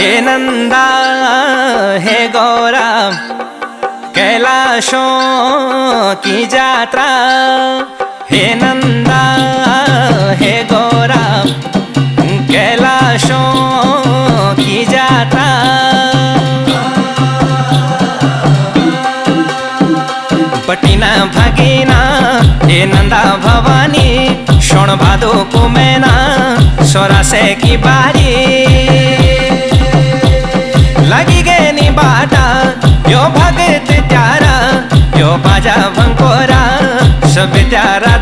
हे नंदा हे गौरा कैलाशों की यात्रा। हे नंदा हे गौरा कैलाशों की यात्रा। पटिना भगीना हे नंदा भवानी शोण भादो को मैना सोरा से की बारी। लगी गए नी बाटा यो भगत त्यारा यो बाजा भंकोरा सब त्यारा